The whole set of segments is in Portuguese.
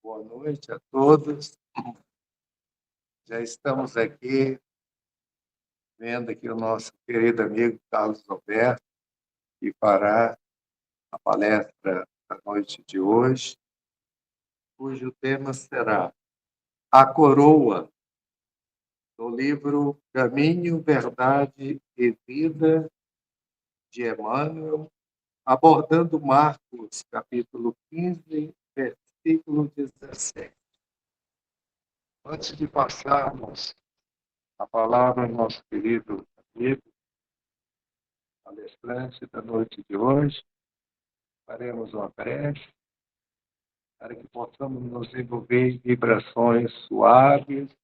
Boa noite a todos. Já estamos aqui, vendo aqui o nosso querido amigo Carlos Alberto, que fará a palestra da noite de hoje, cujo tema será A Coroa, do livro Caminho, Verdade e Vida, de Emmanuel, abordando Marcos, capítulo 15, versículo 17. Antes de passarmos a palavra ao nosso querido amigo, palestrante da noite de hoje, faremos uma prece para que possamos nos envolver em vibrações suaves.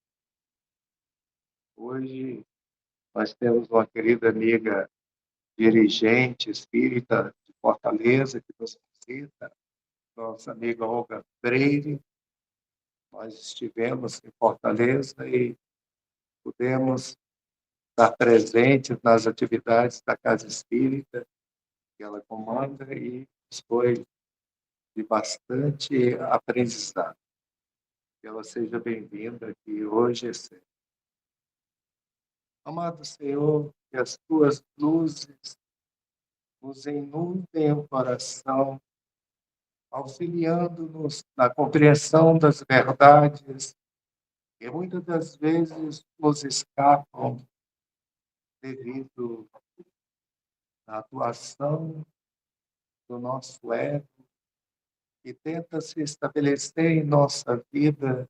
Hoje nós temos uma querida amiga dirigente espírita de Fortaleza que nos visita, nossa amiga Olga Freire. Nós estivemos em Fortaleza e pudemos estar presentes nas atividades da Casa Espírita que ela comanda e foi de bastante aprendizado. Que ela seja bem-vinda aqui hoje. Amado Senhor, que as tuas luzes nos inundem o coração, auxiliando-nos na compreensão das verdades que muitas das vezes nos escapam devido à atuação do nosso ego, que tenta se estabelecer em nossa vida,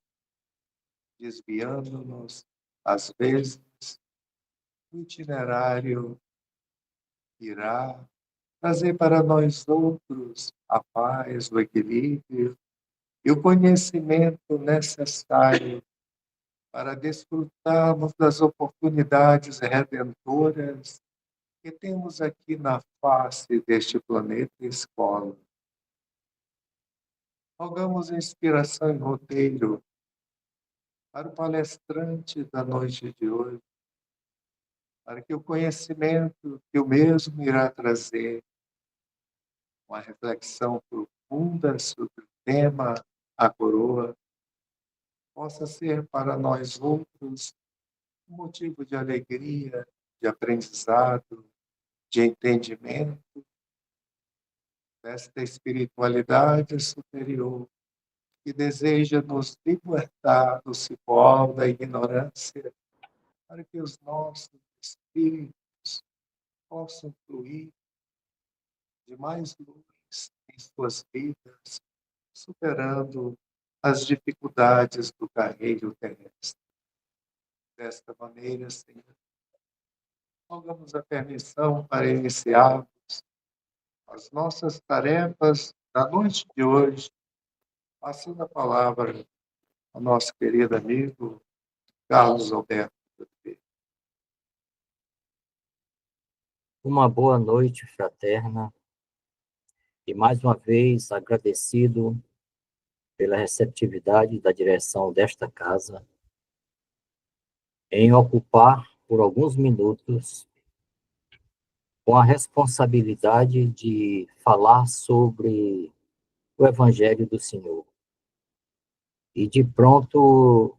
desviando-nos, às vezes, do itinerário que irá trazer para nós outros a paz, o equilíbrio e o conhecimento necessário para desfrutarmos das oportunidades redentoras que temos aqui na face deste planeta escola. Rogamos inspiração e roteiro para o palestrante da noite de hoje, para que o conhecimento que o mesmo irá trazer, uma reflexão profunda sobre o tema A Coroa, possa ser para nós outros um motivo de alegria, de aprendizado, de entendimento desta espiritualidade superior que deseja nos libertar do cipó da ignorância, para que os nossos espíritos possam fluir de mais luz em suas vidas, superando as dificuldades do carreiro terrestre. Desta maneira, Senhor, rogamos a permissão para iniciarmos as nossas tarefas da noite de hoje, passando a palavra ao nosso querido amigo Carlos Alberto. Uma boa noite fraterna e mais uma vez agradecido pela receptividade da direção desta casa em ocupar por alguns minutos com a responsabilidade de falar sobre o Evangelho do Senhor. E de pronto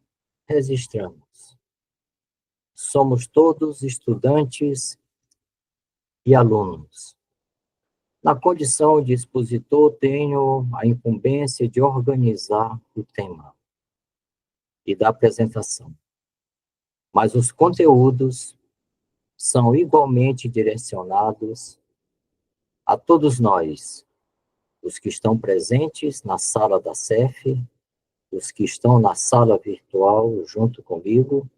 registramos. Somos todos estudantes e alunos. Na condição de expositor, tenho a incumbência de organizar o tema e da apresentação. Mas os conteúdos são igualmente direcionados a todos nós, os que estão presentes na sala da CEF, os que estão na sala virtual junto comigo,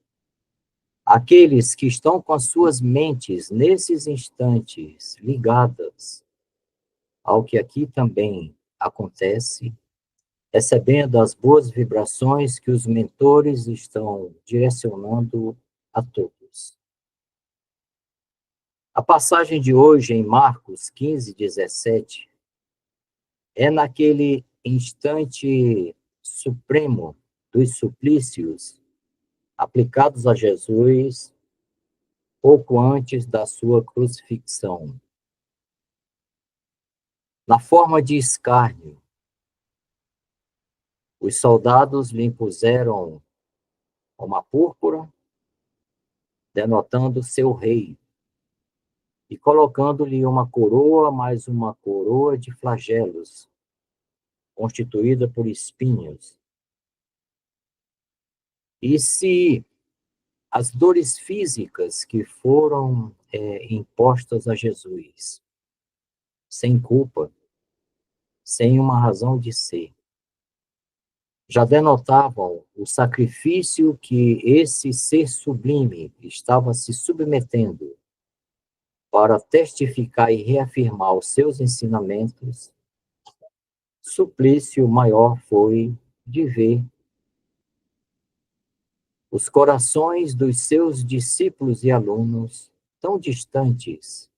aqueles que estão com as suas mentes nesses instantes ligadas ao que aqui também acontece, recebendo as boas vibrações que os mentores estão direcionando a todos. A passagem de hoje em Marcos 15, 17, é naquele instante supremo dos suplícios aplicados a Jesus pouco antes da sua crucifixão. Na forma de escárnio, Os soldados lhe impuseram uma púrpura, denotando seu rei, e colocando-lhe uma coroa, mais uma coroa de flagelos, constituída por espinhos. E se as dores físicas que foram impostas a Jesus, sem culpa, sem uma razão de ser, já denotavam o sacrifício que esse ser sublime estava se submetendo para testificar e reafirmar os seus ensinamentos, suplício maior foi de ver os corações dos seus discípulos e alunos tão distantes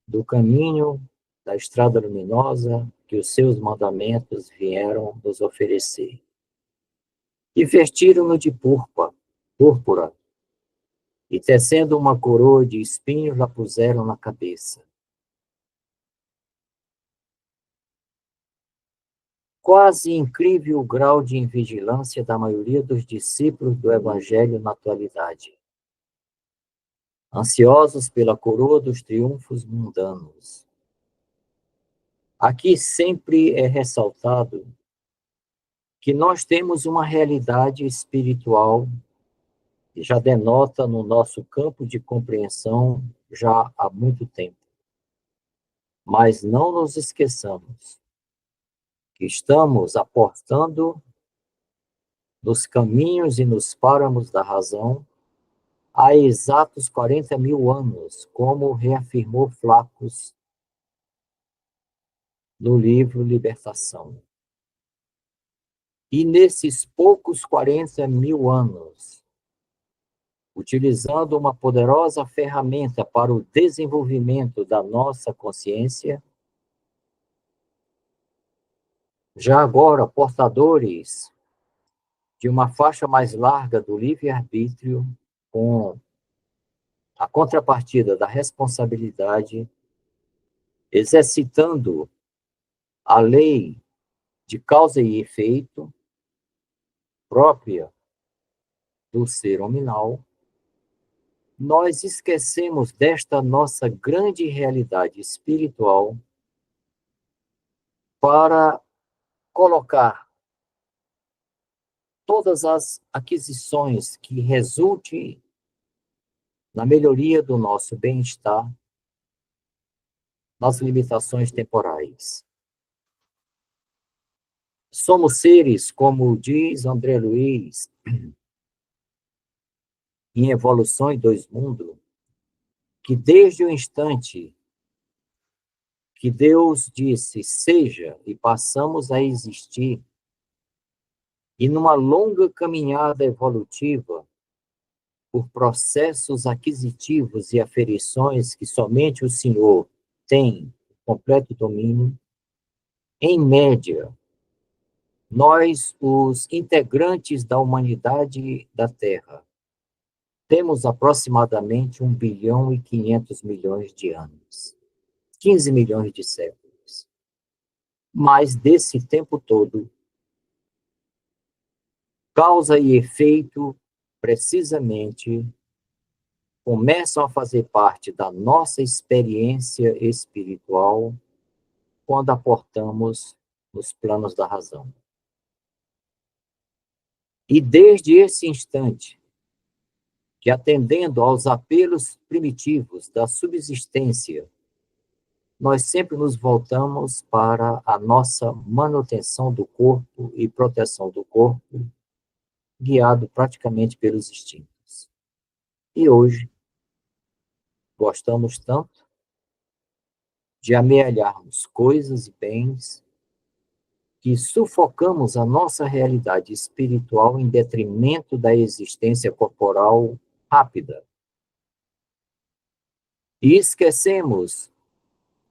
do caminho da estrada luminosa que os seus mandamentos vieram nos oferecer. E vestiram-no de púrpura, e tecendo uma coroa de espinhos, lá puseram na cabeça. Quase incrível o grau de invigilância da maioria dos discípulos do Evangelho na atualidade, ansiosos pela coroa dos triunfos mundanos. Aqui sempre é ressaltado que nós temos uma realidade espiritual que já denota no nosso campo de compreensão já há muito tempo. Mas não nos esqueçamos que estamos apostando nos caminhos e nos páramos da razão há exatos 40 mil anos, como reafirmou Flaccus no livro Libertação. E nesses poucos 40 mil anos, utilizando uma poderosa ferramenta para o desenvolvimento da nossa consciência, já agora portadores de uma faixa mais larga do livre-arbítrio, com a contrapartida da responsabilidade, exercitando a lei de causa e efeito própria do ser hominal, nós esquecemos desta nossa grande realidade espiritual para colocar todas as aquisições que resultem na melhoria do nosso bem-estar nas limitações temporais. Somos seres, como diz André Luiz, em Evoluções do Mundo, que desde o instante que Deus disse seja e passamos a existir, e numa longa caminhada evolutiva, por processos aquisitivos e aferições que somente o Senhor tem completo domínio, em média, nós, os integrantes da humanidade da Terra, temos aproximadamente 1 bilhão e 500 milhões de anos, 15 milhões de séculos. Mas desse tempo todo, causa e efeito, precisamente, começam a fazer parte da nossa experiência espiritual quando aportamos nos planos da razão. E desde esse instante, que atendendo aos apelos primitivos da subsistência, nós sempre nos voltamos para a nossa manutenção do corpo e proteção do corpo, guiado praticamente pelos instintos. E hoje, gostamos tanto de amealharmos coisas e bens que sufocamos a nossa realidade espiritual em detrimento da existência corporal rápida. E esquecemos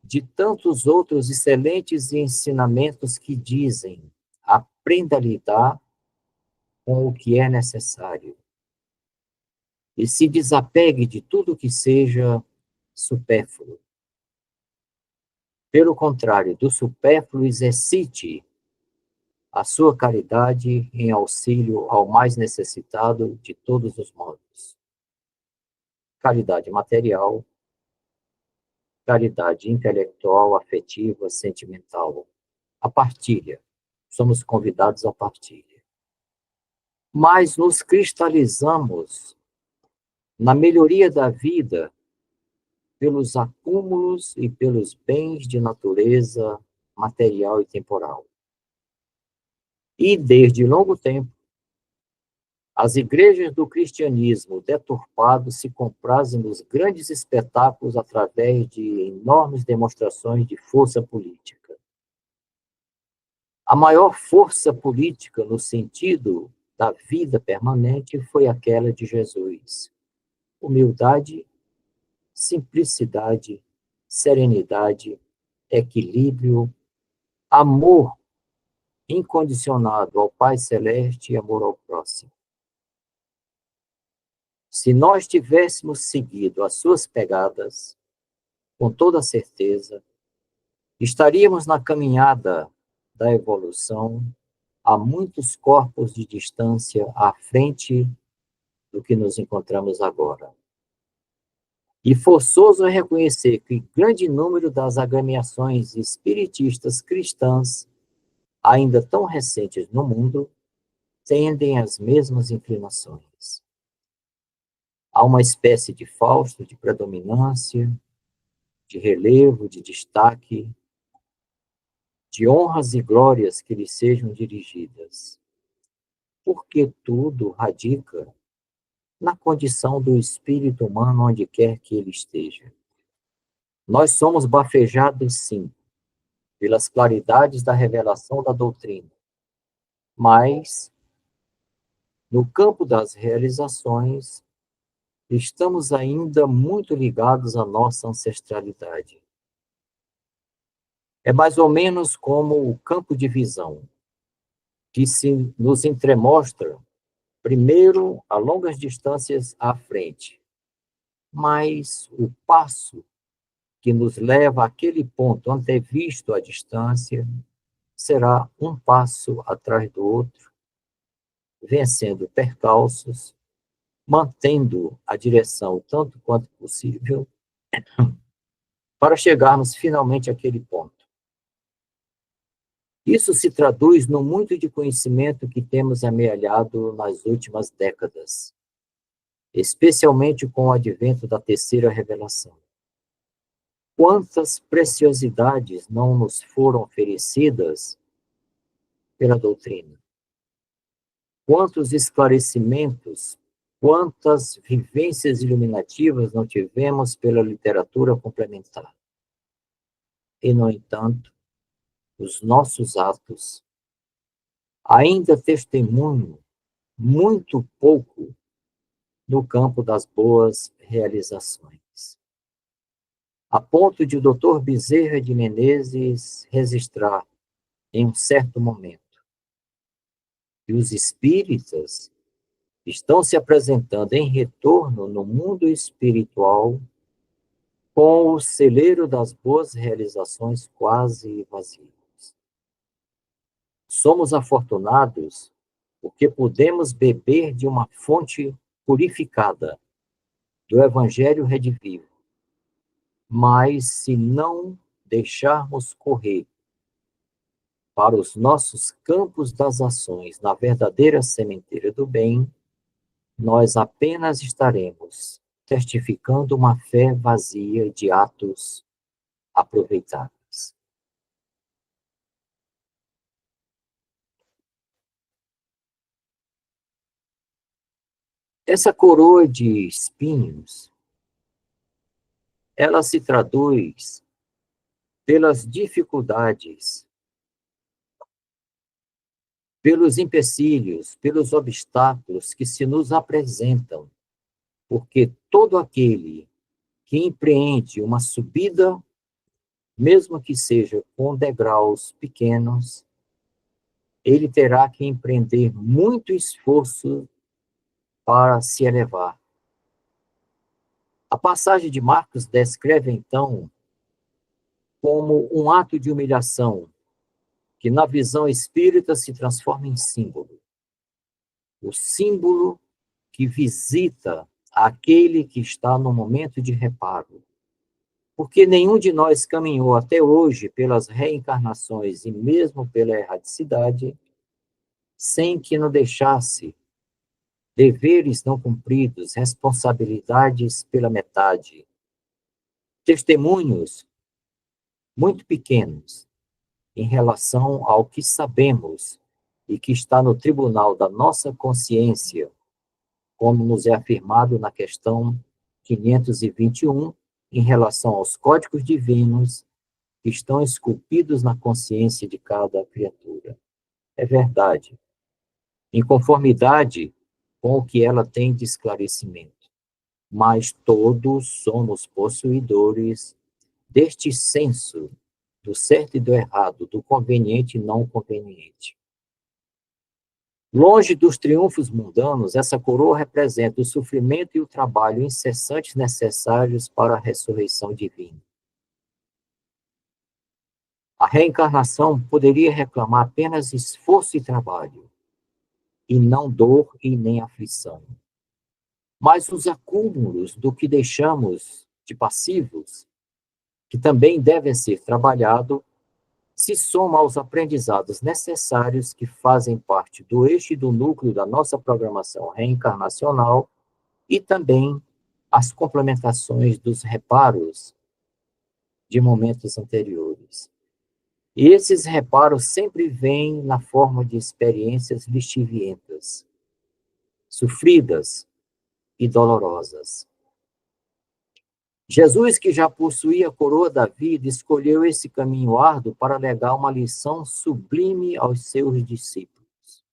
de tantos outros excelentes ensinamentos que dizem: aprenda a lidar com o que é necessário e se desapegue de tudo que seja supérfluo. Pelo contrário, do supérfluo exercite a sua caridade em auxílio ao mais necessitado de todos os modos. Caridade material, caridade intelectual, afetiva, sentimental. A partilha. Somos convidados à partilha. Mas nos cristalizamos na melhoria da vida pelos acúmulos e pelos bens de natureza material e temporal. E, desde longo tempo, as igrejas do cristianismo deturpado se comprazem nos grandes espetáculos através de enormes demonstrações de força política. A maior força política no sentido da vida permanente foi aquela de Jesus. Humildade, simplicidade, serenidade, equilíbrio, amor incondicionado ao Pai Celeste e amor ao próximo. Se nós tivéssemos seguido as suas pegadas, com toda certeza, estaríamos na caminhada da evolução a muitos corpos de distância à frente do que nos encontramos agora. E forçoso é reconhecer que grande número das agremiações espiritistas cristãs, ainda tão recentes no mundo, tendem às mesmas inclinações. Há uma espécie de Fausto, de predominância, de relevo, de destaque, de honras e glórias que lhe sejam dirigidas, porque tudo radica na condição do espírito humano onde quer que ele esteja. Nós somos bafejados, sim, pelas claridades da revelação da doutrina, mas, no campo das realizações, estamos ainda muito ligados à nossa ancestralidade. É mais ou menos como o campo de visão, que se nos entremostra, primeiro, a longas distâncias à frente, mas o passo que nos leva àquele ponto antevisto à distância será um passo atrás do outro, vencendo percalços, mantendo a direção tanto quanto possível, para chegarmos finalmente àquele ponto. Isso se traduz no muito de conhecimento que temos amealhado nas últimas décadas, especialmente com o advento da terceira revelação. Quantas preciosidades não nos foram oferecidas pela doutrina? Quantos esclarecimentos, quantas vivências iluminativas não tivemos pela literatura complementar? E, no entanto, os nossos atos ainda testemunham muito pouco no campo das boas realizações. A ponto de o Dr. Bezerra de Menezes registrar, em um certo momento, que os espíritas estão se apresentando em retorno no mundo espiritual com o celeiro das boas realizações quase vazios. Somos afortunados porque podemos beber de uma fonte purificada do Evangelho redivivo, mas se não deixarmos correr para os nossos campos das ações na verdadeira sementeira do bem, nós apenas estaremos testificando uma fé vazia de atos aproveitáveis. Essa coroa de espinhos, ela se traduz pelas dificuldades, pelos empecilhos, pelos obstáculos que se nos apresentam, porque todo aquele que empreende uma subida, mesmo que seja com degraus pequenos, ele terá que empreender muito esforço para se elevar. A passagem de Marcos descreve, então, como um ato de humilhação, que na visão espírita se transforma em símbolo. O símbolo que visita aquele que está no momento de reparo. Porque nenhum de nós caminhou até hoje pelas reencarnações e mesmo pela erradicidade, sem que não deixasse deveres não cumpridos, responsabilidades pela metade, testemunhos muito pequenos em relação ao que sabemos e que está no tribunal da nossa consciência, como nos é afirmado na questão 521, em relação aos códigos divinos que estão esculpidos na consciência de cada criatura. É verdade, em conformidade com o que ela tem de esclarecimento. Mas todos somos possuidores deste senso do certo e do errado, do conveniente e não conveniente. Longe dos triunfos mundanos, essa coroa representa o sofrimento e o trabalho incessantes necessários para a ressurreição divina. A reencarnação poderia reclamar apenas esforço e trabalho, e não dor e nem aflição. Mas os acúmulos do que deixamos de passivos, que também devem ser trabalhados, se soma aos aprendizados necessários que fazem parte do eixo e do núcleo da nossa programação reencarnacional e também as complementações dos reparos de momentos anteriores. E esses reparos sempre vêm na forma de experiências lixivientas, sofridas e dolorosas. Jesus, que já possuía a coroa da vida, escolheu esse caminho árduo para legar uma lição sublime aos seus discípulos.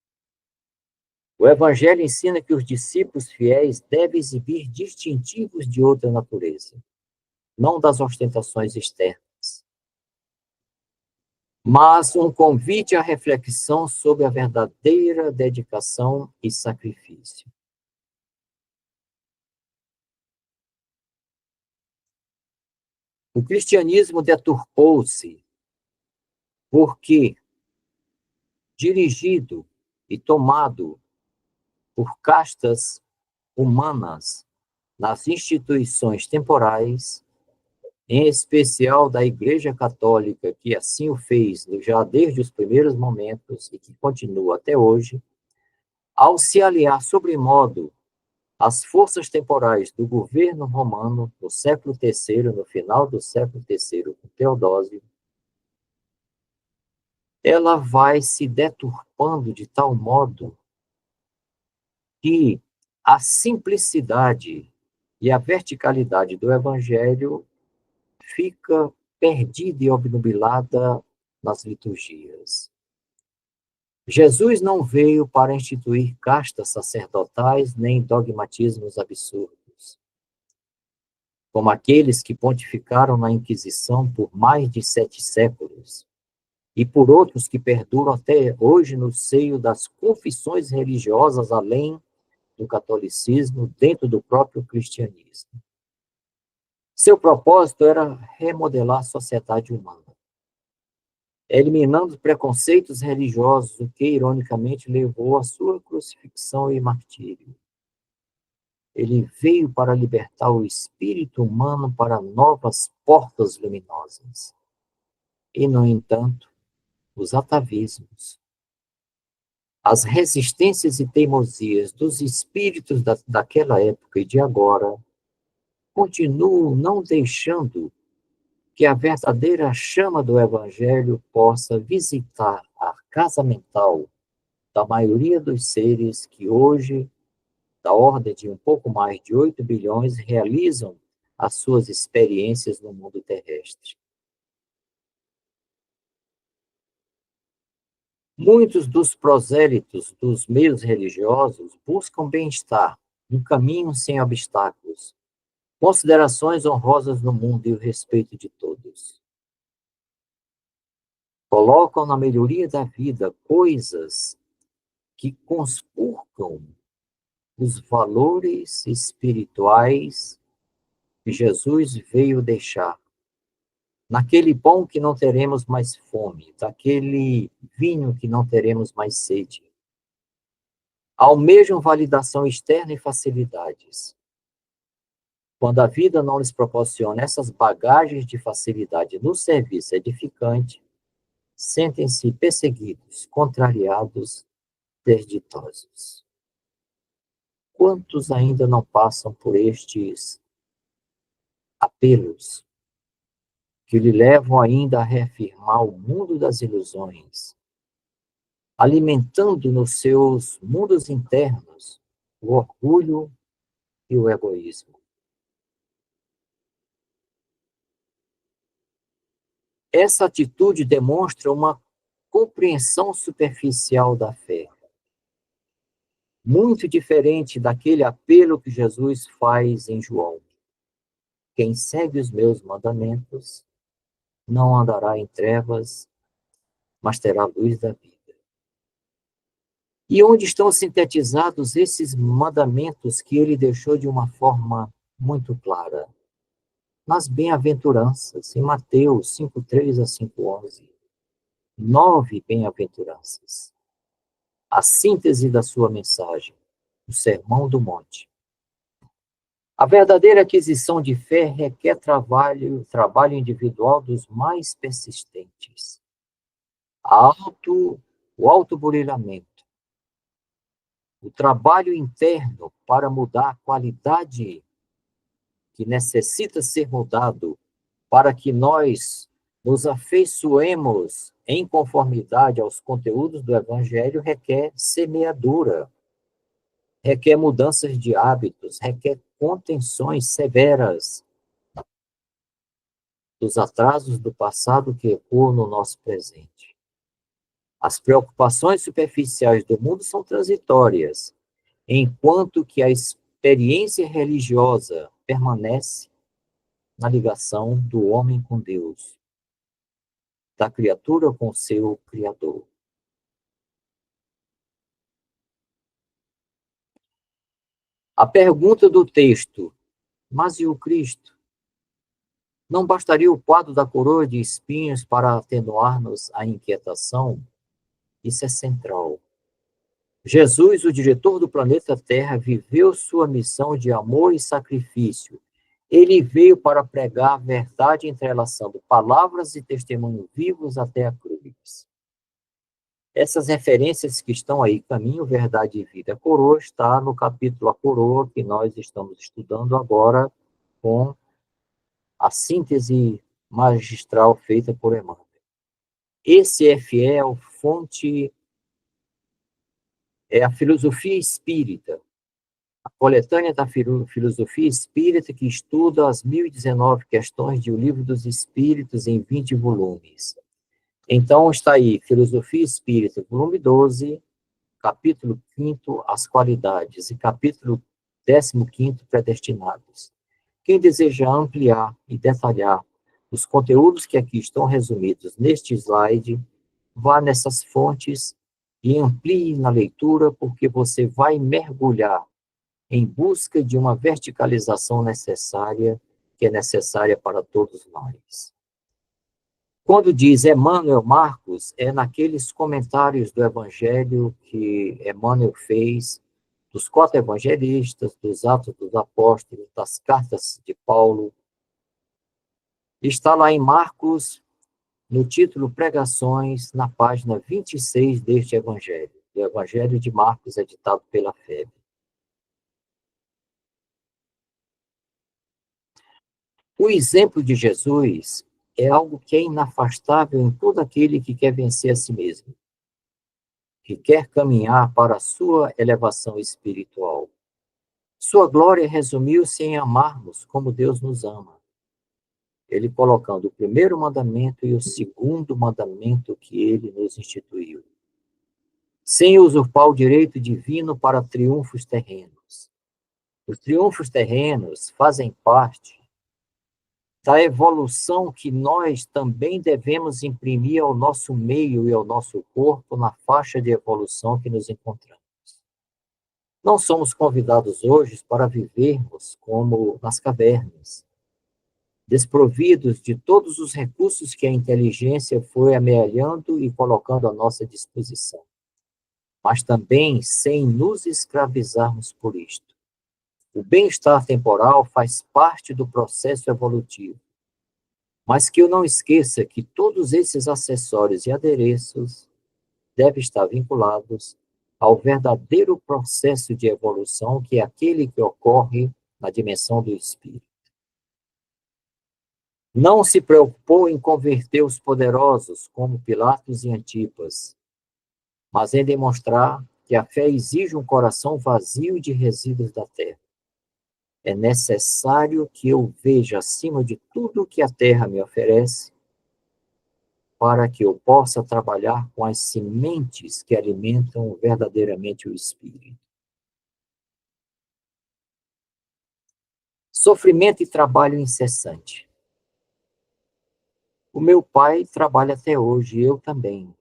O Evangelho ensina que os discípulos fiéis devem exibir distintivos de outra natureza, não das ostentações externas, mas um convite à reflexão sobre a verdadeira dedicação e sacrifício. O cristianismo deturpou-se porque, dirigido e tomado por castas humanas nas instituições temporais, em especial da Igreja Católica, que assim o fez já desde os primeiros momentos e que continua até hoje, ao se aliar sobremodo às forças temporais do governo romano no século III, no final do século III, com Teodósio, ela vai se deturpando de tal modo que a simplicidade e a verticalidade do Evangelho fica perdida e obnubilada nas liturgias. Jesus não veio para instituir castas sacerdotais nem dogmatismos absurdos, como aqueles que pontificaram na Inquisição por mais de 7 séculos, e por outros que perduram até hoje no seio das confissões religiosas além do catolicismo, dentro do próprio cristianismo. Seu propósito era remodelar a sociedade humana, eliminando preconceitos religiosos, o que, ironicamente, levou à sua crucifixão e martírio. Ele veio para libertar o espírito humano para novas portas luminosas. E, no entanto, os atavismos, as resistências e teimosias dos espíritos daquela época e de agora continuam não deixando que a verdadeira chama do Evangelho possa visitar a casa mental da maioria dos seres que hoje, da ordem de um pouco mais de 8 bilhões, realizam as suas experiências no mundo terrestre. Muitos dos prosélitos dos meios religiosos buscam bem-estar, um caminho sem obstáculos, considerações honrosas no mundo e o respeito de todos. Colocam na melhoria da vida coisas que conspurcam os valores espirituais que Jesus veio deixar. naquele pão que não teremos mais fome, daquele vinho que não teremos mais sede. Almejam validação externa e facilidades. Quando a vida não lhes proporciona essas bagagens de facilidade no serviço edificante, sentem-se perseguidos, contrariados, desditosos. Quantos ainda não passam por estes apelos que lhe levam ainda a reafirmar o mundo das ilusões, alimentando nos seus mundos internos o orgulho e o egoísmo? Essa atitude demonstra uma compreensão superficial da fé, muito diferente daquele apelo que Jesus faz em João. Quem segue os meus mandamentos não andará em trevas, mas terá a luz da vida. E onde estão sintetizados esses mandamentos que ele deixou de uma forma muito clara? Nas bem-aventuranças, em Mateus 5:3 a 5:11. 9 bem-aventuranças. A síntese da sua mensagem, o Sermão do Monte. A verdadeira aquisição de fé requer trabalho individual dos mais persistentes. O autoburilamento, o trabalho interno para mudar a qualidade que necessita ser mudado para que nós nos afeiçoemos em conformidade aos conteúdos do Evangelho requer semeadura, requer mudanças de hábitos, requer contenções severas dos atrasos do passado que ecoam no nosso presente. As preocupações superficiais do mundo são transitórias, enquanto que a experiência religiosa permanece na ligação do homem com Deus, da criatura com seu Criador. A pergunta do texto, mas e o Cristo? Não bastaria o quadro da coroa de espinhos para atenuar-nos a inquietação? Isso é central. Jesus, o diretor do planeta Terra, viveu sua missão de amor e sacrifício. Ele veio para pregar a verdade entrelaçando palavras e testemunhos vivos até a cruz. Essas referências que estão aí, Caminho, Verdade e Vida, a Coroa, está no capítulo A Coroa, que nós estamos estudando agora com a síntese magistral feita por Emmanuel. Esse é fiel, fonte, é a filosofia espírita, a coletânea da filosofia espírita que estuda as 1019 questões de O Livro dos Espíritos em 20 volumes. Então está aí, Filosofia Espírita, volume 12, capítulo 5º, As Qualidades, e capítulo 15º, Predestinados. Quem deseja ampliar e detalhar os conteúdos que aqui estão resumidos neste slide, vá nessas fontes e amplie na leitura, porque você vai mergulhar em busca de uma verticalização necessária, que é necessária para todos nós. Quando diz Emmanuel Marcos, é naqueles comentários do Evangelho que Emmanuel fez, dos 4 evangelistas, dos Atos dos Apóstolos, das cartas de Paulo. Está lá em Marcos, no título Pregações, na página 26 deste Evangelho, do Evangelho de Marcos, editado pela FEB. O exemplo de Jesus é algo que é inafastável em todo aquele que quer vencer a si mesmo, que quer caminhar para a sua elevação espiritual. Sua glória resumiu-se em amarmos como Deus nos ama. Ele colocando o primeiro mandamento e o segundo mandamento que ele nos instituiu, sem usurpar o direito divino para triunfos terrenos. Os triunfos terrenos fazem parte da evolução que nós também devemos imprimir ao nosso meio e ao nosso corpo na faixa de evolução que nos encontramos. Não somos convidados hoje para vivermos como nas cavernas, desprovidos de todos os recursos que a inteligência foi amealhando e colocando à nossa disposição, mas também sem nos escravizarmos por isto. O bem-estar temporal faz parte do processo evolutivo, mas que eu não esqueça que todos esses acessórios e adereços devem estar vinculados ao verdadeiro processo de evolução, que é aquele que ocorre na dimensão do espírito. Não se preocupou em converter os poderosos, como Pilatos e Antipas, mas em demonstrar que a fé exige um coração vazio de resíduos da terra. É necessário que eu veja acima de tudo o que a terra me oferece, para que eu possa trabalhar com as sementes que alimentam verdadeiramente o espírito. Sofrimento e trabalho incessante. O meu pai trabalha até hoje, eu também.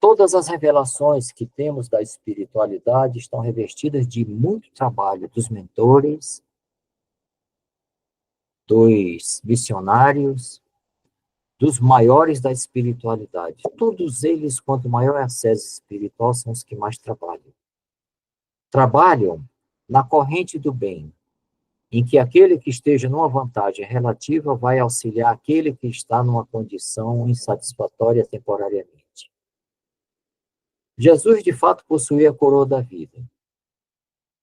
Todas as revelações que temos da espiritualidade estão revestidas de muito trabalho dos mentores, dos missionários, dos maiores da espiritualidade. Todos eles, quanto maior é a sese espiritual, são os que mais trabalham. Trabalham na corrente do bem, em que aquele que esteja numa vantagem relativa vai auxiliar aquele que está numa condição insatisfatória temporariamente. Jesus, de fato, possuía a coroa da vida,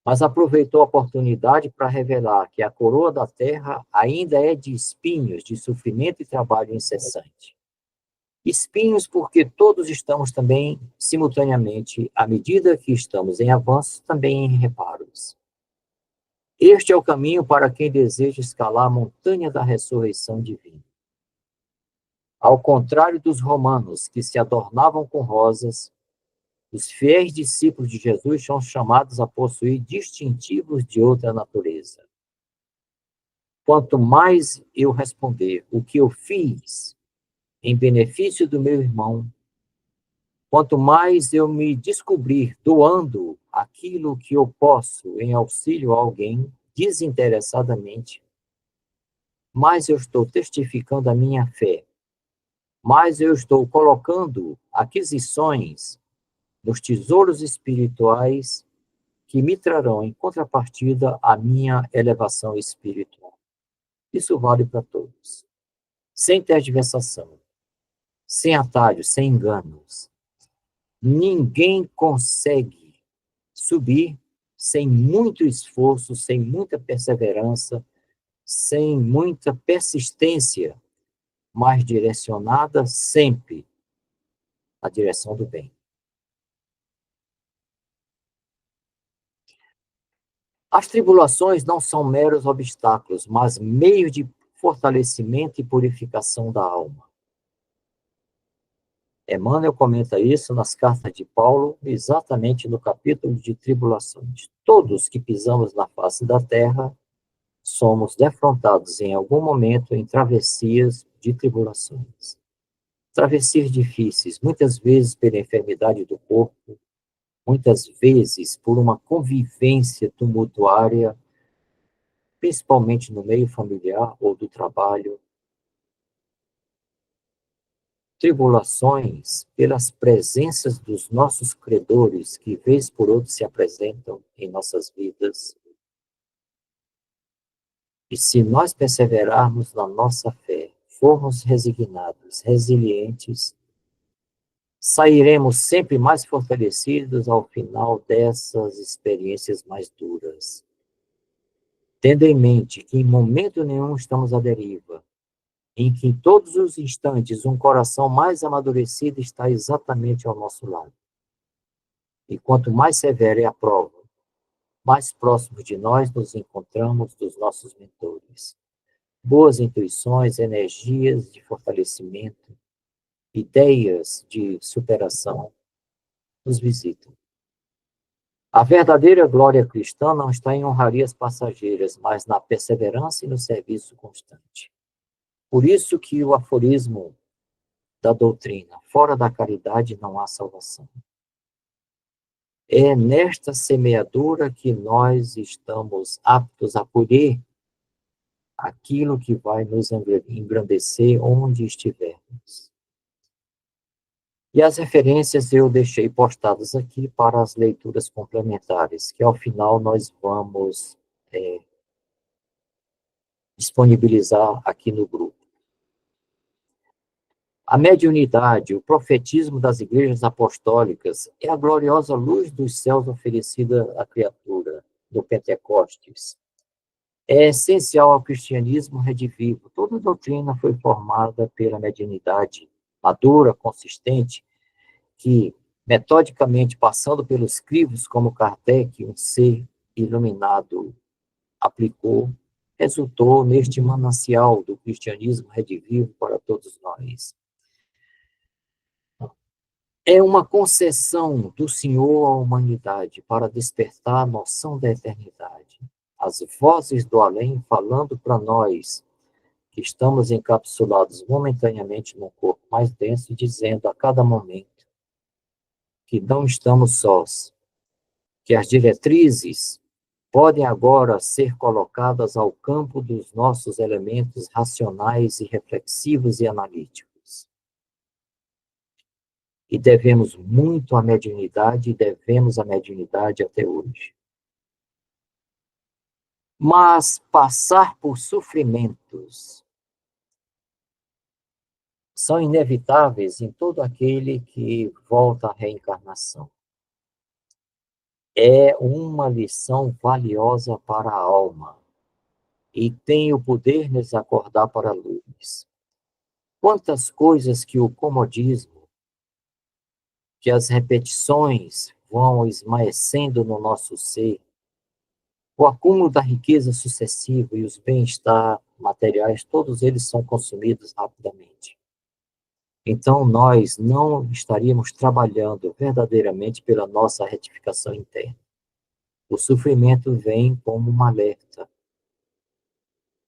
mas aproveitou a oportunidade para revelar que a coroa da terra ainda é de espinhos, de sofrimento e trabalho incessante. Espinhos porque todos estamos também, simultaneamente, à medida que estamos em avanço, também em reparos. Este é o caminho para quem deseja escalar a montanha da ressurreição divina. Ao contrário dos romanos, que se adornavam com rosas, os fiéis discípulos de Jesus são chamados a possuir distintivos de outra natureza. Quanto mais eu responder o que eu fiz em benefício do meu irmão, quanto mais eu me descobrir doando aquilo que eu posso em auxílio a alguém, desinteressadamente, mais eu estou testificando a minha fé, mais eu estou colocando aquisições nos tesouros espirituais que me trarão em contrapartida a minha elevação espiritual. Isso vale para todos. Sem tergiversação, sem atalhos, sem enganos. Ninguém consegue subir sem muito esforço, sem muita perseverança, sem muita persistência, mas direcionada sempre à direção do bem. As tribulações não são meros obstáculos, mas meios de fortalecimento e purificação da alma. Emmanuel comenta isso nas cartas de Paulo, exatamente no capítulo de tribulações. Todos que pisamos na face da terra somos defrontados em algum momento em travessias de tribulações. Travessias difíceis, muitas vezes pela enfermidade do corpo, muitas vezes por uma convivência tumultuária, principalmente no meio familiar ou do trabalho. Tribulações pelas presenças dos nossos credores, que vez por outra se apresentam em nossas vidas. E se nós perseverarmos na nossa fé, formos resignados, resilientes, sairemos sempre mais fortalecidos ao final dessas experiências mais duras. Tendo em mente que em momento nenhum estamos à deriva, em que em todos os instantes um coração mais amadurecido está exatamente ao nosso lado. E quanto mais severa é a prova, mais próximos de nós nos encontramos dos nossos mentores. Boas intuições, energias de fortalecimento, ideias de superação nos visitam. A verdadeira glória cristã não está em honrarias passageiras, mas na perseverança e no serviço constante. Por isso que o aforismo da doutrina, fora da caridade não há salvação. É nesta semeadura que nós estamos aptos a colher aquilo que vai nos engrandecer onde estivermos. E as referências eu deixei postadas aqui para as leituras complementares, que ao final nós vamos disponibilizar aqui no grupo. A mediunidade, o profetismo das igrejas apostólicas é a gloriosa luz dos céus oferecida à criatura do Pentecostes. É essencial ao cristianismo redivivo. Toda doutrina foi formada pela mediunidade madura, consistente, que, metodicamente, passando pelos crivos como Kardec, um ser iluminado, aplicou, resultou neste manancial do cristianismo redivivo para todos nós. É uma concessão do Senhor à humanidade para despertar a noção da eternidade. As vozes do além falando para nós, que estamos encapsulados momentaneamente num corpo mais denso, dizendo a cada momento que não estamos sós, que as diretrizes podem agora ser colocadas ao campo dos nossos elementos racionais e reflexivos e analíticos. E devemos muito à mediunidade, e devemos a mediunidade até hoje. Mas passar por sofrimentos são inevitáveis em todo aquele que volta à reencarnação. É uma lição valiosa para a alma e tem o poder de nos acordar para a luz. Quantas coisas que o comodismo, que as repetições vão esmaecendo no nosso ser, o acúmulo da riqueza sucessiva e os bem-estar materiais, todos eles são consumidos rapidamente. Então, nós não estaríamos trabalhando verdadeiramente pela nossa retificação interna. O sofrimento vem como um alerta.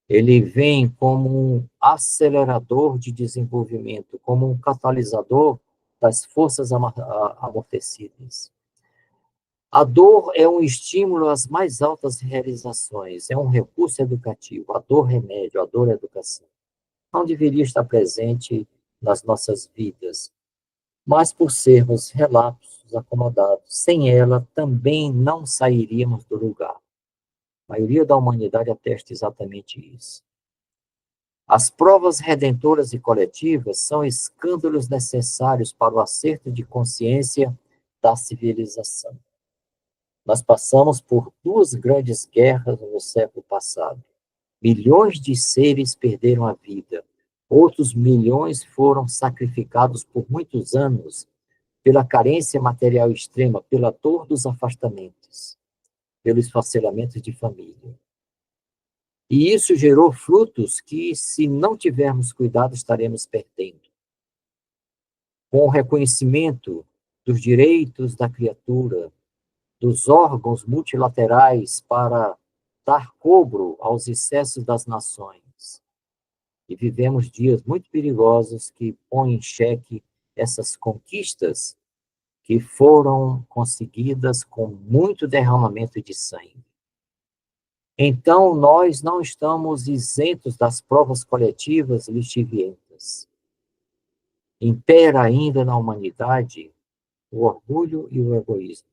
Ele vem como um acelerador de desenvolvimento, como um catalisador das forças amortecidas. A dor é um estímulo às mais altas realizações, é um recurso educativo, a dor remédio, a dor educação. Não deveria estar presente nas nossas vidas, mas por sermos relapsos, acomodados, sem ela também não sairíamos do lugar. A maioria da humanidade atesta exatamente isso. As provas redentoras e coletivas são escândalos necessários para o acerto de consciência da civilização. Nós passamos por 2 grandes guerras no século passado. Milhões de seres perderam a vida. Outros milhões foram sacrificados por muitos anos pela carência material extrema, pela dor dos afastamentos, pelo esfacelamento de família. E isso gerou frutos que, se não tivermos cuidado, estaremos perdendo. Com o reconhecimento dos direitos da criatura, dos órgãos multilaterais para dar cobro aos excessos das nações. E vivemos dias muito perigosos que põem em xeque essas conquistas que foram conseguidas com muito derramamento de sangue. Então, nós não estamos isentos das provas coletivas lixivientas. Impera ainda na humanidade o orgulho e o egoísmo.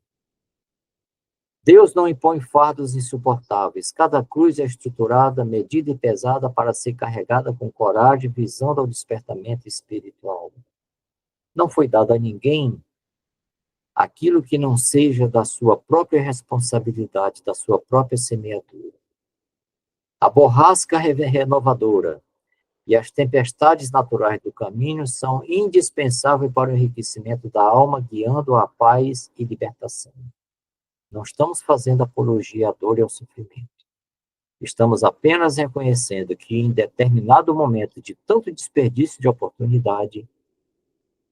Deus não impõe fardos insuportáveis. Cada cruz é estruturada, medida e pesada para ser carregada com coragem, visando ao despertamento espiritual. Não foi dado a ninguém aquilo que não seja da sua própria responsabilidade, da sua própria semeadura. A borrasca renovadora e as tempestades naturais do caminho são indispensáveis para o enriquecimento da alma, guiando-a à paz e libertação. Não estamos fazendo apologia à dor e ao sofrimento. Estamos apenas reconhecendo que, em determinado momento de tanto desperdício de oportunidade,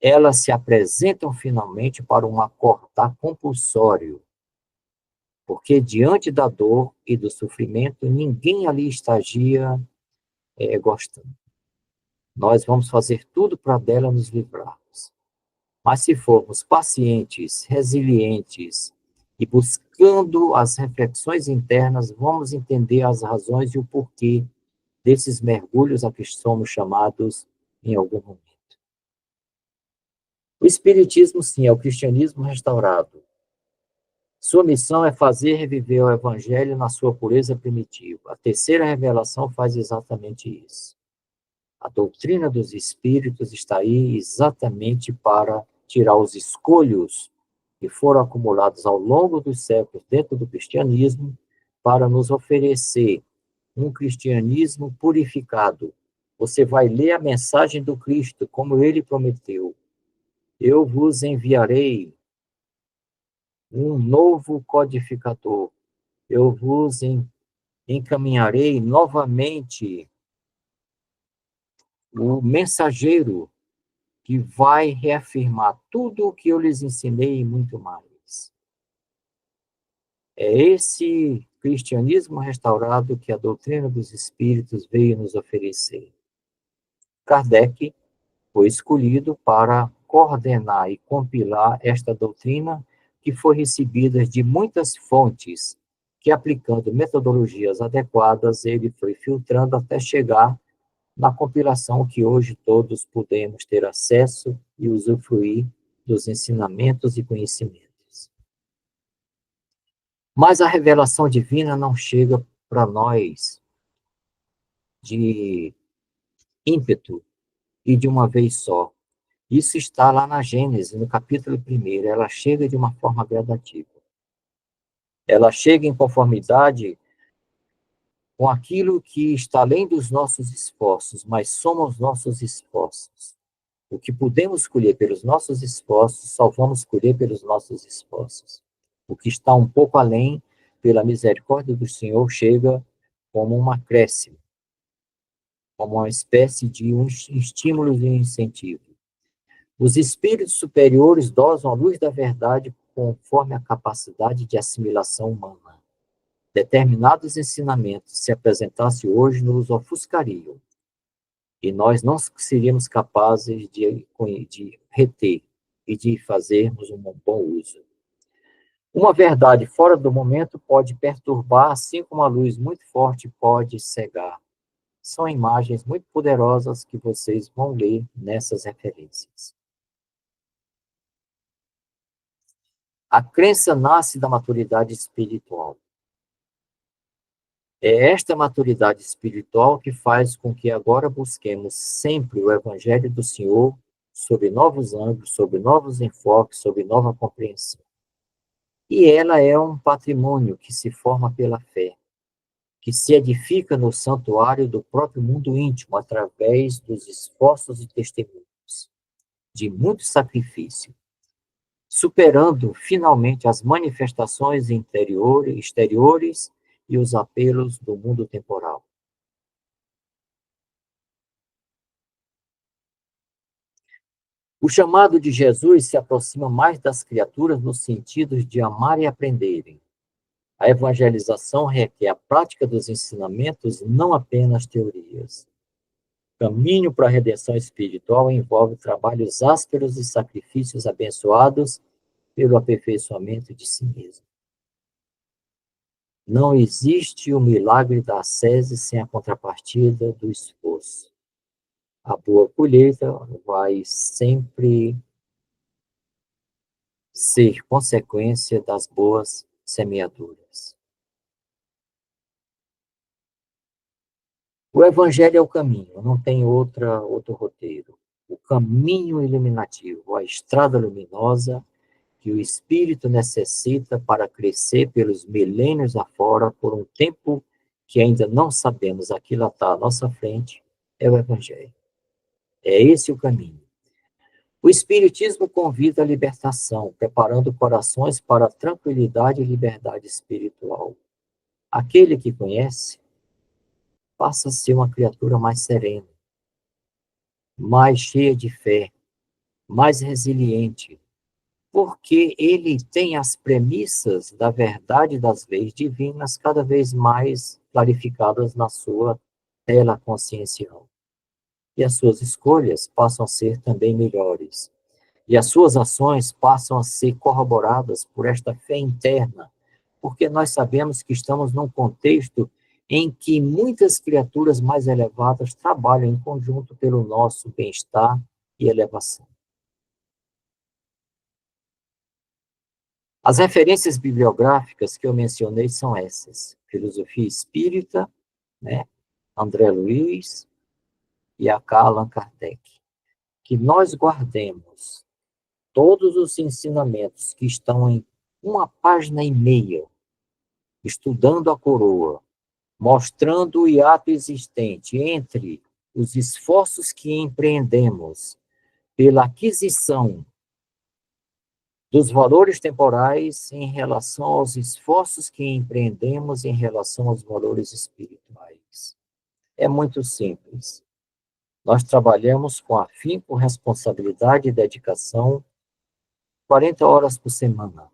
elas se apresentam finalmente para um acordar compulsório. Porque, diante da dor e do sofrimento, ninguém ali estagia gostando. Nós vamos fazer tudo para dela nos livrarmos. Mas se formos pacientes, resilientes e buscando as reflexões internas, vamos entender as razões e o porquê desses mergulhos a que somos chamados em algum momento. O Espiritismo, sim, é o cristianismo restaurado. Sua missão é fazer reviver o Evangelho na sua pureza primitiva. A terceira revelação faz exatamente isso. A doutrina dos Espíritos está aí exatamente para tirar os escolhos que foram acumulados ao longo dos séculos dentro do cristianismo, para nos oferecer um cristianismo purificado. Você vai ler a mensagem do Cristo, como ele prometeu. Eu vos enviarei um novo codificador. Eu vos encaminharei novamente o mensageiro que vai reafirmar tudo o que eu lhes ensinei e muito mais. É esse cristianismo restaurado que a doutrina dos Espíritos veio nos oferecer. Kardec foi escolhido para coordenar e compilar esta doutrina, que foi recebida de muitas fontes, que aplicando metodologias adequadas, ele foi filtrando até chegar na compilação que hoje todos podemos ter acesso e usufruir dos ensinamentos e conhecimentos. Mas a revelação divina não chega para nós de ímpeto e de uma vez só. Isso está lá na Gênesis, no capítulo 1. Ela chega de uma forma gradativa. Ela chega em conformidade com aquilo que está além dos nossos esforços, mas somos nossos esforços. O que podemos colher pelos nossos esforços, só vamos colher pelos nossos esforços. O que está um pouco além, pela misericórdia do Senhor, chega como um acréscimo, como uma espécie de um estímulo e um incentivo. Os espíritos superiores dosam a luz da verdade conforme a capacidade de assimilação humana. Determinados ensinamentos, se apresentassem hoje, nos ofuscariam. E nós não seríamos capazes de reter e de fazermos um bom uso. Uma verdade fora do momento pode perturbar, assim como a luz muito forte pode cegar. São imagens muito poderosas que vocês vão ler nessas referências. A crença nasce da maturidade espiritual. É esta maturidade espiritual que faz com que agora busquemos sempre o Evangelho do Senhor sob novos ângulos, sob novos enfoques, sob nova compreensão. E ela é um patrimônio que se forma pela fé, que se edifica no santuário do próprio mundo íntimo, através dos esforços e testemunhos, de muito sacrifício, superando finalmente as manifestações exteriores e os apelos do mundo temporal. O chamado de Jesus se aproxima mais das criaturas no sentido de amar e aprenderem. A evangelização requer a prática dos ensinamentos, não apenas teorias. O caminho para a redenção espiritual envolve trabalhos ásperos e sacrifícios abençoados pelo aperfeiçoamento de si mesmo. Não existe o milagre da ascese sem a contrapartida do esforço. A boa colheita vai sempre ser consequência das boas semeaduras. O Evangelho é o caminho, não tem outro roteiro. O caminho iluminativo, a estrada luminosa que o Espírito necessita para crescer pelos milênios afora, por um tempo que ainda não sabemos aquilatar à nossa frente, é o Evangelho. É esse o caminho. O Espiritismo convida à libertação, preparando corações para a tranquilidade e liberdade espiritual. Aquele que conhece passa a ser uma criatura mais serena, mais cheia de fé, mais resiliente, porque ele tem as premissas da verdade das leis divinas cada vez mais clarificadas na sua tela consciencial. E as suas escolhas passam a ser também melhores. E as suas ações passam a ser corroboradas por esta fé interna, porque nós sabemos que estamos num contexto em que muitas criaturas mais elevadas trabalham em conjunto pelo nosso bem-estar e elevação. As referências bibliográficas que eu mencionei são essas: Filosofia Espírita, né, André Luiz e a Allan Kardec. Que nós guardemos todos os ensinamentos que estão em uma página e meia, estudando a coroa, mostrando o hiato existente entre os esforços que empreendemos pela aquisição dos valores temporais em relação aos esforços que empreendemos em relação aos valores espirituais. É muito simples. Nós trabalhamos com afinco, responsabilidade e dedicação 40 horas por semana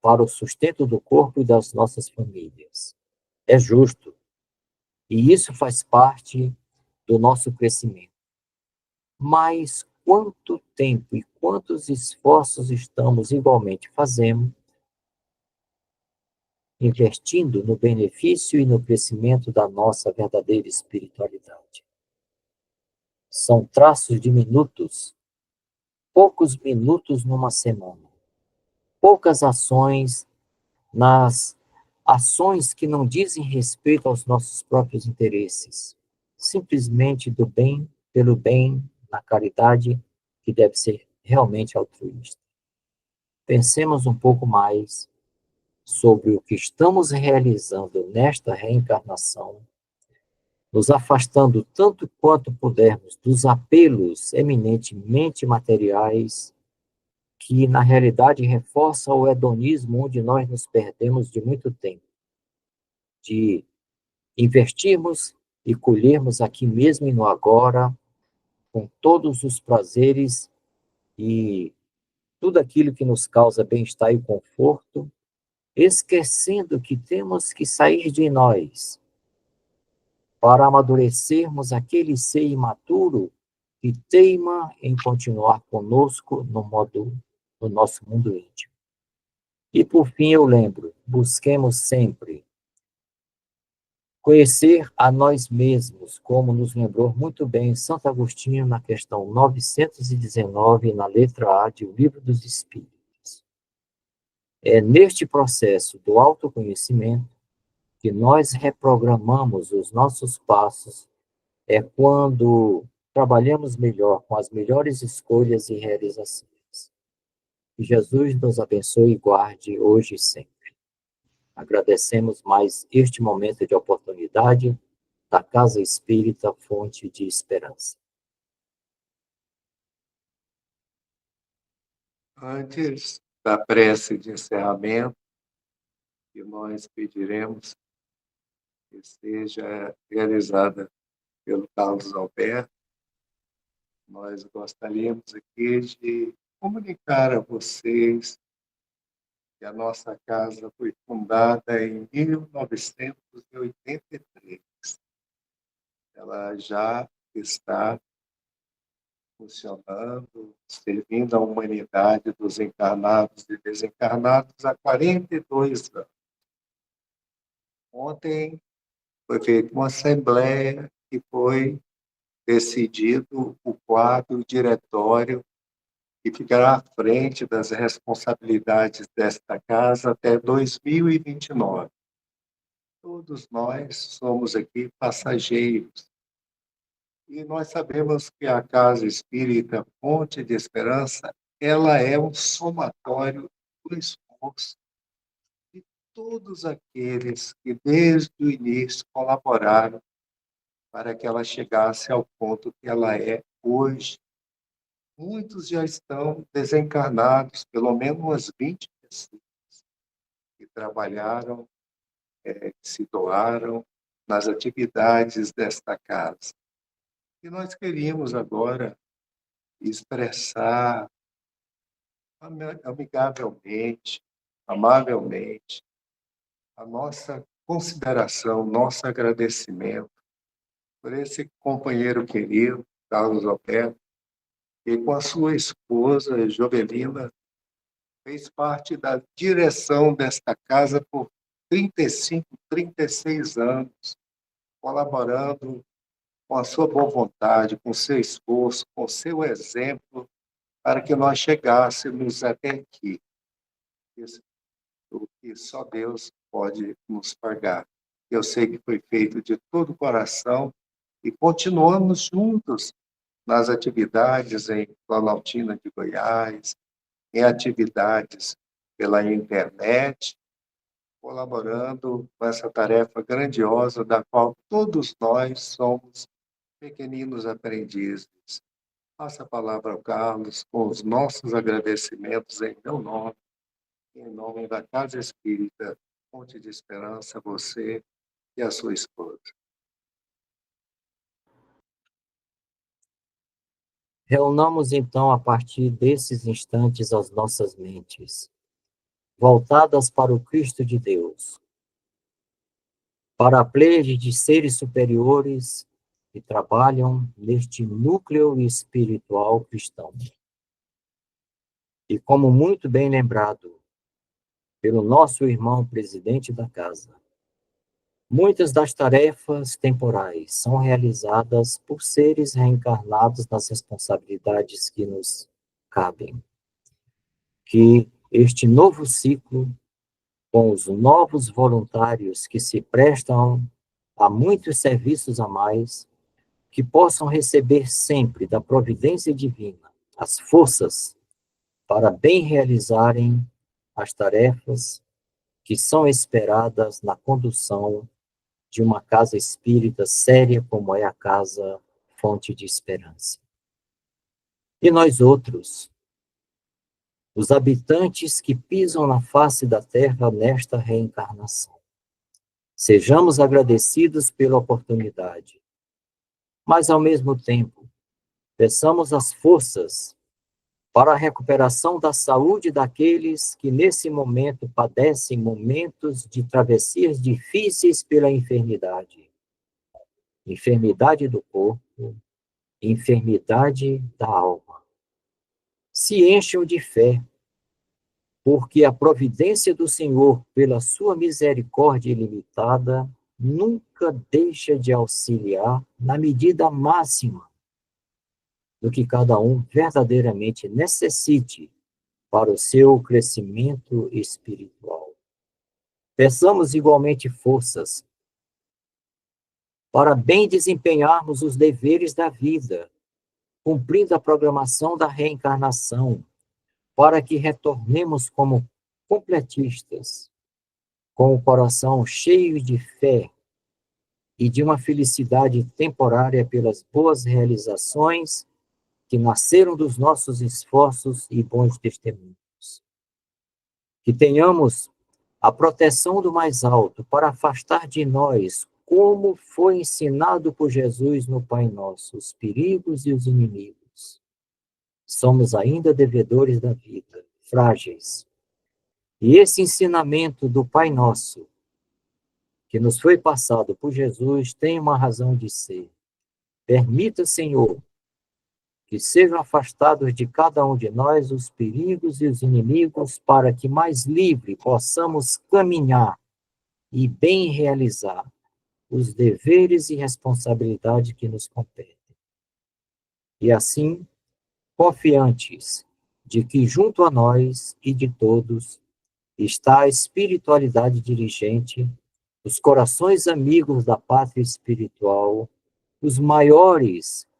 para o sustento do corpo e das nossas famílias. É justo. E isso faz parte do nosso crescimento. Mas quanto tempo e quantos esforços estamos igualmente fazendo, investindo no benefício e no crescimento da nossa verdadeira espiritualidade? São traços de minutos, poucos minutos numa semana, poucas ações nas ações que não dizem respeito aos nossos próprios interesses, simplesmente do bem pelo bem, na caridade, que deve ser realmente altruísta. Pensemos um pouco mais sobre o que estamos realizando nesta reencarnação, nos afastando tanto quanto pudermos dos apelos eminentemente materiais, que na realidade reforça o hedonismo onde nós nos perdemos de muito tempo, de investirmos e colhermos aqui mesmo e no agora, com todos os prazeres e tudo aquilo que nos causa bem-estar e conforto, esquecendo que temos que sair de nós para amadurecermos aquele ser imaturo que teima em continuar conosco no nosso mundo íntimo. E por fim eu lembro, busquemos sempre conhecer a nós mesmos, como nos lembrou muito bem Santo Agostinho na questão 919, na letra A de O Livro dos Espíritos. É neste processo do autoconhecimento que nós reprogramamos os nossos passos, é quando trabalhamos melhor com as melhores escolhas e realizações. Que Jesus nos abençoe e guarde hoje e sempre. Agradecemos mais este momento de oportunidade da Casa Espírita Fonte de Esperança. Antes da prece de encerramento, que nós pediremos que seja realizada pelo Carlos Alberto, nós gostaríamos aqui de comunicar a vocês que a nossa casa foi fundada em 1983. Ela já está funcionando, servindo à humanidade dos encarnados e desencarnados há 42 anos. Ontem foi feita uma assembleia e foi decidido o quadro diretório que ficará à frente das responsabilidades desta casa até 2029. Todos nós somos aqui passageiros. E nós sabemos que a Casa Espírita Fonte de Esperança, ela é um somatório do esforço de todos aqueles que desde o início colaboraram para que ela chegasse ao ponto que ela é hoje. Muitos já estão desencarnados, pelo menos umas 20 pessoas que trabalharam, que se doaram nas atividades desta casa. E nós queríamos agora expressar amigavelmente, amavelmente, a nossa consideração, nosso agradecimento por esse companheiro querido, Carlos Alberto, que com a sua esposa, Jovelina, fez parte da direção desta casa por 35, 36 anos. colaborando com a sua boa vontade, com o seu esforço, com o seu exemplo, para que nós chegássemos até aqui. Isso, o que só Deus pode nos pagar. Eu sei que foi feito de todo o coração e continuamos juntos nas atividades em Planaltina de Goiás, em atividades pela internet, colaborando com essa tarefa grandiosa da qual todos nós somos pequeninos aprendizes. Passa a palavra ao Carlos com os nossos agradecimentos em meu nome, em nome da Casa Espírita, Fonte de Esperança, você e a sua esposa. Reunamos então a partir desses instantes as nossas mentes, voltadas para o Cristo de Deus, para a pleiade de seres superiores que trabalham neste núcleo espiritual cristão. E como muito bem lembrado pelo nosso irmão presidente da casa, muitas das tarefas temporais são realizadas por seres reencarnados nas responsabilidades que nos cabem. Que este novo ciclo, com os novos voluntários que se prestam a muitos serviços a mais, que possam receber sempre da providência divina as forças para bem realizarem as tarefas que são esperadas na condução de uma casa espírita séria como é a Casa Fonte de Esperança. E nós outros, os habitantes que pisam na face da terra nesta reencarnação, sejamos agradecidos pela oportunidade, mas ao mesmo tempo, peçamos as forças para a recuperação da saúde daqueles que nesse momento padecem momentos de travessias difíceis pela enfermidade. Enfermidade do corpo, enfermidade da alma. Se encham de fé, porque a providência do Senhor, pela sua misericórdia ilimitada, nunca deixa de auxiliar na medida máxima do que cada um verdadeiramente necessite para o seu crescimento espiritual. Peçamos igualmente forças para bem desempenharmos os deveres da vida, cumprindo a programação da reencarnação, para que retornemos como completistas, com o coração cheio de fé e de uma felicidade temporária pelas boas realizações que nasceram dos nossos esforços e bons testemunhos. Que tenhamos a proteção do mais alto para afastar de nós, como foi ensinado por Jesus no Pai Nosso, os perigos e os inimigos. Somos ainda devedores da vida, frágeis. E esse ensinamento do Pai Nosso, que nos foi passado por Jesus, tem uma razão de ser. Permita, Senhor, que sejam afastados de cada um de nós os perigos e os inimigos, para que mais livre possamos caminhar e bem realizar os deveres e responsabilidades que nos competem. E assim, confiantes de que junto a nós e de todos está a espiritualidade dirigente, os corações amigos da pátria espiritual, os maiores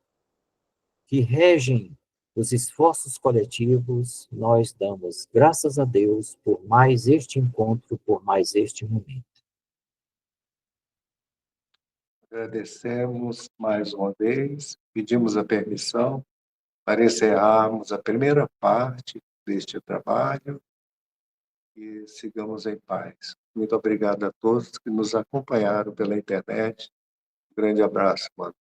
que regem os esforços coletivos, nós damos graças a Deus por mais este encontro, por mais este momento. Agradecemos mais uma vez, pedimos a permissão para encerrarmos a primeira parte deste trabalho e sigamos em paz. Muito obrigado a todos que nos acompanharam pela internet. Um grande abraço, mano.